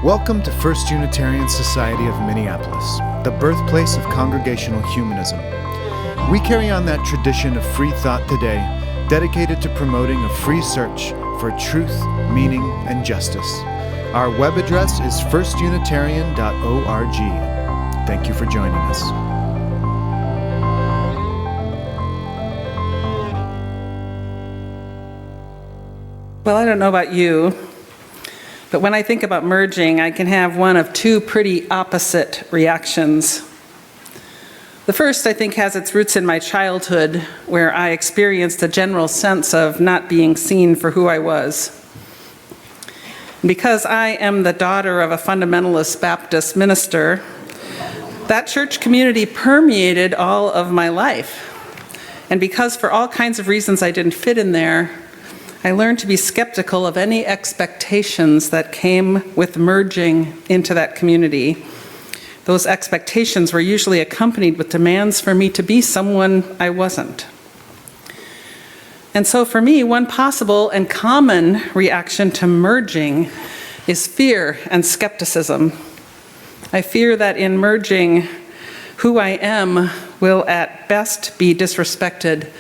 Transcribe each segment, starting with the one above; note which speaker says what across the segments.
Speaker 1: Welcome to First Unitarian Society of Minneapolis, the birthplace of congregational humanism. We carry on that tradition of free thought today, dedicated to promoting a free search for truth, meaning, and justice. Our web address is firstunitarian.org. Thank you for joining us.
Speaker 2: Well, I don't know about you, but when I think about merging, I can have one of two pretty opposite reactions. The first, I think, has its roots in my childhood, where I experienced a general sense of not being seen for who I was. Because I am the daughter of a fundamentalist Baptist minister, that church community permeated all of my life. And because for all kinds of reasons I didn't fit in there, I learned to be skeptical of any expectations that came with merging into that community. Those expectations were usually accompanied with demands for me to be someone I wasn't. And so for me, one possible and common reaction to merging is fear and skepticism. I fear that in merging, who I am will at best be disrespected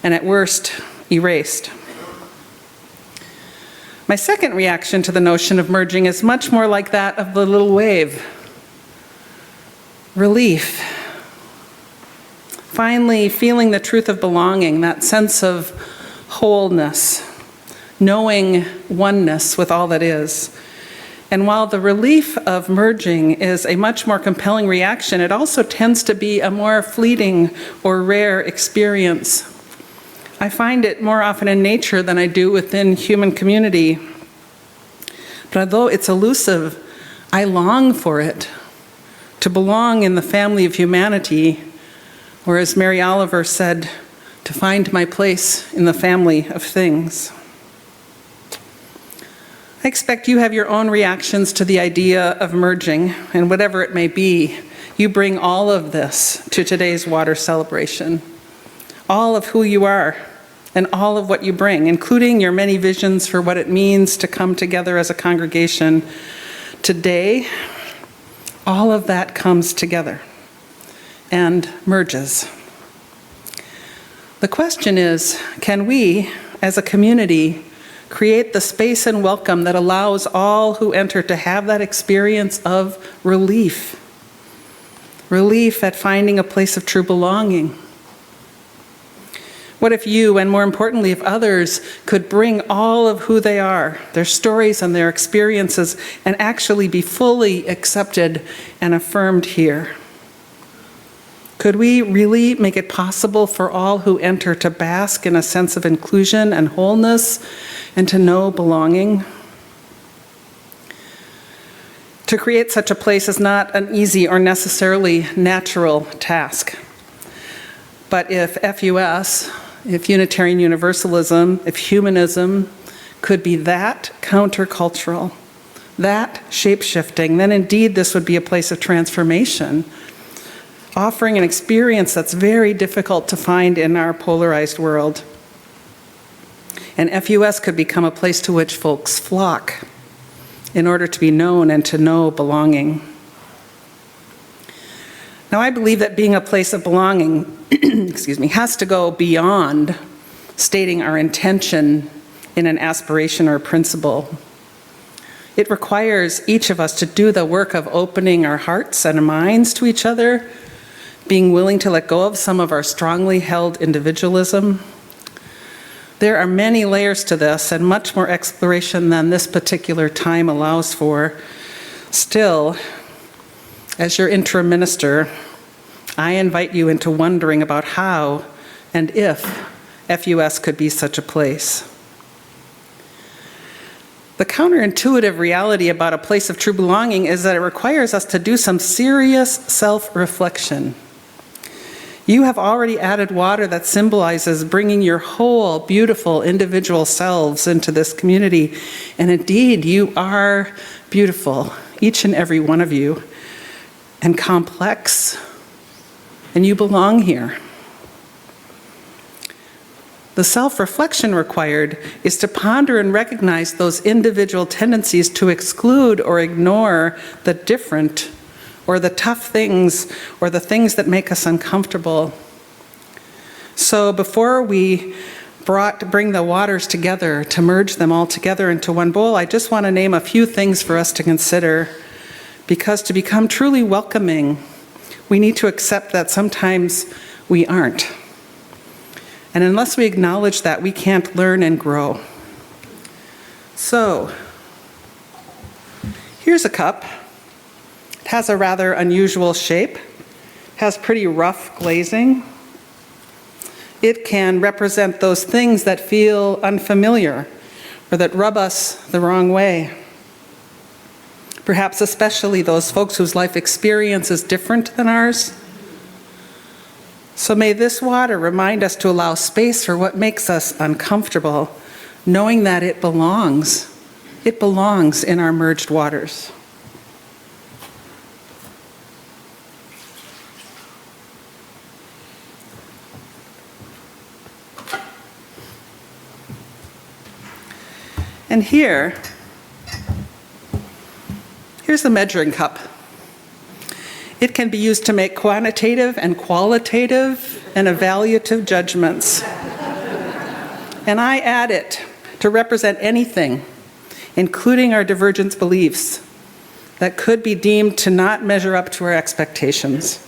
Speaker 2: and at worst erased. My second reaction to the notion of merging is much more like that of the little wave. Relief. Finally, feeling the truth of belonging, that sense of wholeness, knowing oneness with all that is. And while the relief of merging is a much more compelling reaction, it also tends to be a more fleeting or rare experience. I find it more often in nature than I do within human community. But although it's elusive, I long for it, to belong in the family of humanity, or as Mary Oliver said, to find my place in the family of things. I expect you have your own reactions to the idea of merging, and whatever it may be, you bring all of this to today's water celebration. All of who you are, and all of what you bring, including your many visions for what it means to come together as a congregation. Today, all of that comes together and merges. The question is, can we, as a community, create the space and welcome that allows all who enter to have that experience of relief? Relief at finding a place of true belonging. What if you, and more importantly, if others, could bring all of who they are, their stories and their experiences, and actually be fully accepted and affirmed here? Could we really make it possible for all who enter to bask in a sense of inclusion and wholeness and to know belonging? To create such a place is not an easy or necessarily natural task. But if FUS, if Unitarian Universalism, if humanism could be that countercultural, that shape-shifting, then indeed this would be a place of transformation, offering an experience that's very difficult to find in our polarized world. And FUS could become a place to which folks flock in order to be known and to know belonging. Now, I believe that being a place of belonging has to go beyond stating our intention in an aspiration or a principle. It requires each of us to do the work of opening our hearts and minds to each other, being willing to let go of some of our strongly held individualism. There are many layers to this and much more exploration than this particular time allows for. Still, as your interim minister, I invite you into wondering about how and if FUS could be such a place. The counterintuitive reality about a place of true belonging is that it requires us to do some serious self-reflection. You have already added water that symbolizes bringing your whole, beautiful, individual selves into this community. And indeed, you are beautiful, each and every one of you, and complex, and you belong here. The self-reflection required is to ponder and recognize those individual tendencies to exclude or ignore the different, or the tough things, or the things that make us uncomfortable. So before we bring the waters together, to merge them all together into one bowl, I just want to name a few things for us to consider. Because to become truly welcoming, we need to accept that sometimes we aren't. And unless we acknowledge that, we can't learn and grow. So, here's a cup. It has a rather unusual shape, has pretty rough glazing. It can represent those things that feel unfamiliar or that rub us the wrong way. Perhaps especially those folks whose life experience is different than ours. So may this water remind us to allow space for what makes us uncomfortable, knowing that it belongs. It belongs in our merged waters. And here's the measuring cup. It can be used to make quantitative and qualitative and evaluative judgments. And I add it to represent anything, including our divergent beliefs, that could be deemed to not measure up to our expectations.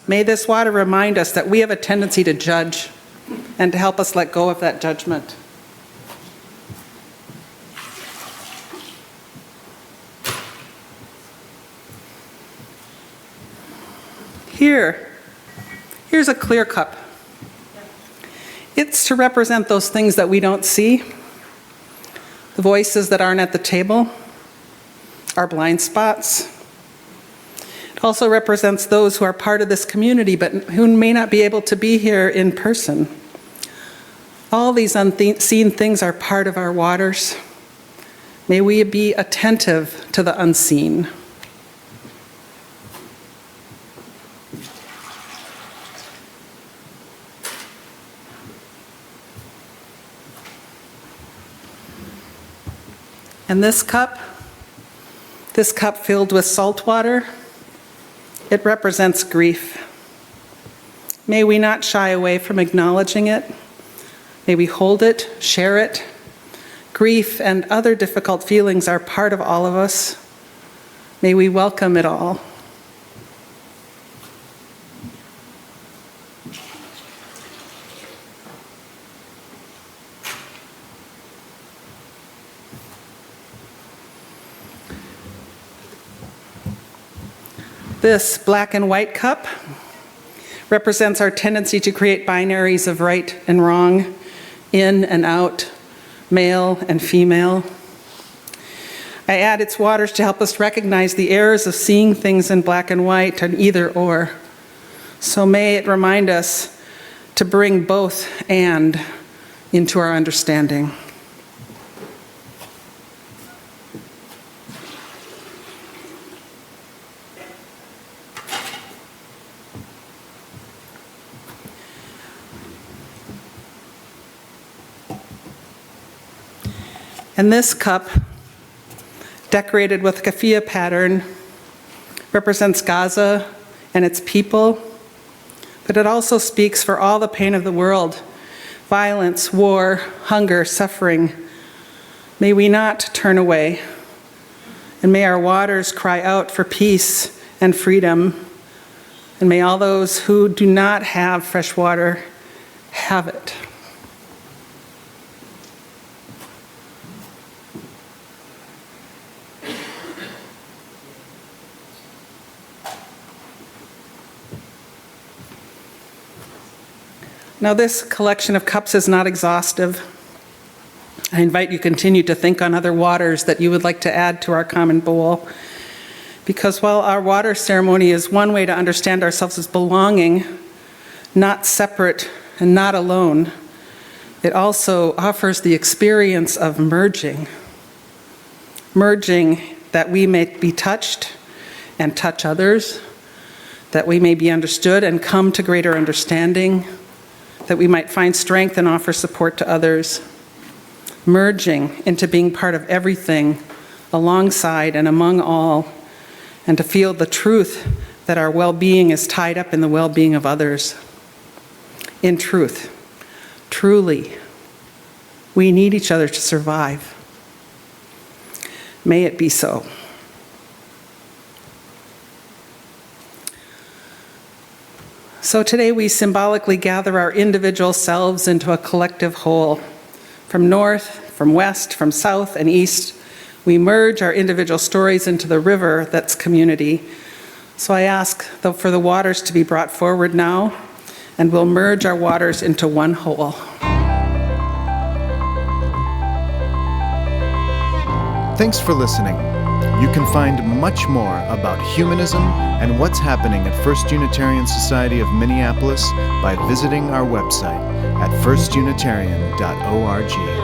Speaker 2: May this water remind us that we have a tendency to judge and to help us let go of that judgment. Here's a clear cup. It's to represent those things that we don't see, the voices that aren't at the table, our blind spots. It also represents those who are part of this community but who may not be able to be here in person. All these unseen things are part of our waters. May we be attentive to the unseen. And this cup filled with salt water, it represents grief. May we not shy away from acknowledging it. May we hold it, share it. Grief and other difficult feelings are part of all of us. May we welcome it all. This black and white cup represents our tendency to create binaries of right and wrong, in and out, male and female. I add its waters to help us recognize the errors of seeing things in black and white and either or. So may it remind us to bring both and into our understanding. And this cup, decorated with a keffiyeh pattern, represents Gaza and its people, but it also speaks for all the pain of the world: violence, war, hunger, suffering. May we not turn away, and may our waters cry out for peace and freedom, and may all those who do not have fresh water have it. Now, this collection of cups is not exhaustive. I invite you to continue to think on other waters that you would like to add to our common bowl. Because while our water ceremony is one way to understand ourselves as belonging, not separate and not alone, it also offers the experience of merging. Merging that we may be touched and touch others, that we may be understood and come to greater understanding, that we might find strength and offer support to others, merging into being part of everything, alongside and among all, and to feel the truth that our well-being is tied up in the well-being of others. In truth, truly, we need each other to survive. May it be so. So today we symbolically gather our individual selves into a collective whole. From north, from west, from south and east, we merge our individual stories into the river that's community. So I ask for the waters to be brought forward now, and we'll merge our waters into one whole.
Speaker 1: Thanks for listening. You can find much more about humanism and what's happening at First Unitarian Society of Minneapolis by visiting our website at firstunitarian.org.